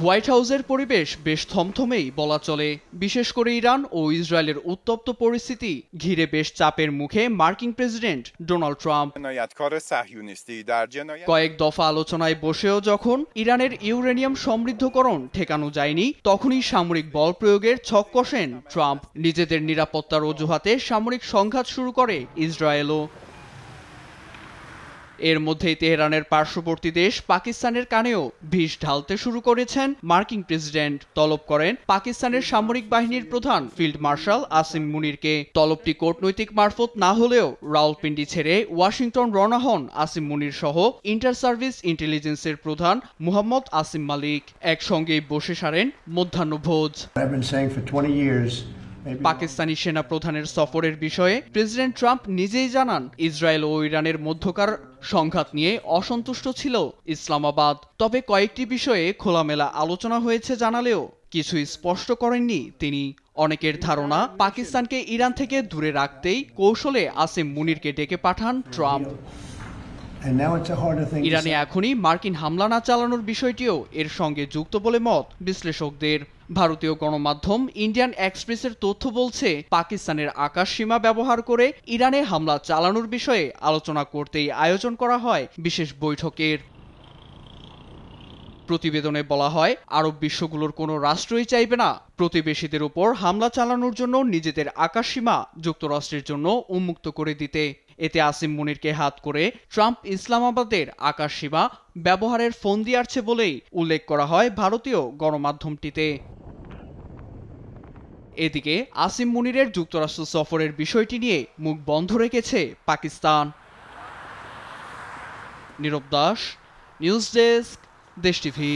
White হাউসের পরিবেশ বেশ থমথমেই বলা চলে। বিশেষ করে ইরান ও ইসরায়েলের উত্তপ্ত পরিস্থিতি ঘিরে বেশ চাপের মুখে মার্কিন প্রেসিডেন্ট ডোনাল্ড ট্রাম্প। কয়েক দফা আলোচনায় বসেও যখন ইরানের ইউরেনিয়াম সমৃদ্ধকরণ ঠেকানো যায়নি, তখনই সামরিক বল প্রয়োগের ছক কষেন ট্রাম্প। নিজেদের নিরাপত্তার অজুহাতে সামরিক সংঘাত শুরু করে ইসরায়েলও। এর মধ্যেই তেহরানের পার্শ্ববর্তী দেশ পাকিস্তানের কানেও বিষ ঢালতে শুরু করেছেন মার্কিন প্রেসিডেন্ট। তলব করেন পাকিস্তানের সামরিক বাহিনীর প্রধান ফিল্ড মার্শাল আসিম মুনিরকে। তলবটি কূটনৈতিক মারফত না হলেও রাওয়ালপিন্ডি ছেড়ে ওয়াশিংটন রওনা হন আসিম মুনির সহ ইন্টার সার্ভিস ইন্টেলিজেন্সের প্রধান মুহাম্মদ আসিম মালিক। একসঙ্গেই বসে সারেন মধ্যাহ্নভোজ। পাকিস্তানি সেনা প্রধানের সফরের বিষয়ে প্রেসিডেন্ট ট্রাম্প নিজেই জানান, ইসরায়েল ও ইরানের মধ্যকার সংঘাত নিয়ে অসন্তুষ্ট ছিল ইসলামাবাদ। তবে কয়েকটি বিষয়ে খোলামেলা আলোচনা হয়েছে জানালেও কিছু স্পষ্ট করেননি তিনি। অনেকের ধারণা, পাকিস্তানকে ইরান থেকে দূরে রাখতেই কৌশলে আসিম মুনিরকে ডেকে পাঠান ট্রাম্প। ইরানে এখনই মার্কিন হামলা না চালানোর বিষয়টিও এর সঙ্গে যুক্ত বলে মত বিশ্লেষকদের। ভারতীয় গণমাধ্যম ইন্ডিয়ান এক্সপ্রেসের তথ্য বলছে, পাকিস্তানের আকাশ সীমা ব্যবহার করে ইরানে হামলা চালানোর বিষয়ে আলোচনা করতেই আয়োজন করা হয় বিশেষ বৈঠকের। প্রতিবেদনে বলা হয়, আরব বিশ্বগুলোর কোনো রাষ্ট্রই চাইবে না প্রতিবেশীদের উপর হামলা চালানোর জন্য নিজেদের আকাশসীমা যুক্তরাষ্ট্রের জন্য উন্মুক্ত করে দিতে। এতে আসিম মুনিরকে হাত করে ট্রাম্প ইসলামাবাদের আকাশসীমা ব্যবহারের ফন্দি আঁটছে বলেই উল্লেখ করা হয় ভারতীয় গণমাধ্যমটিতে। এদিকে আসিম মুনিরের যুক্তরাষ্ট্র সফরের বিষয়টি নিয়ে মুখ বন্ধ রেখেছে পাকিস্তান। নীরব দাস, নিউজ ডেস্ক, দেশ টিভি।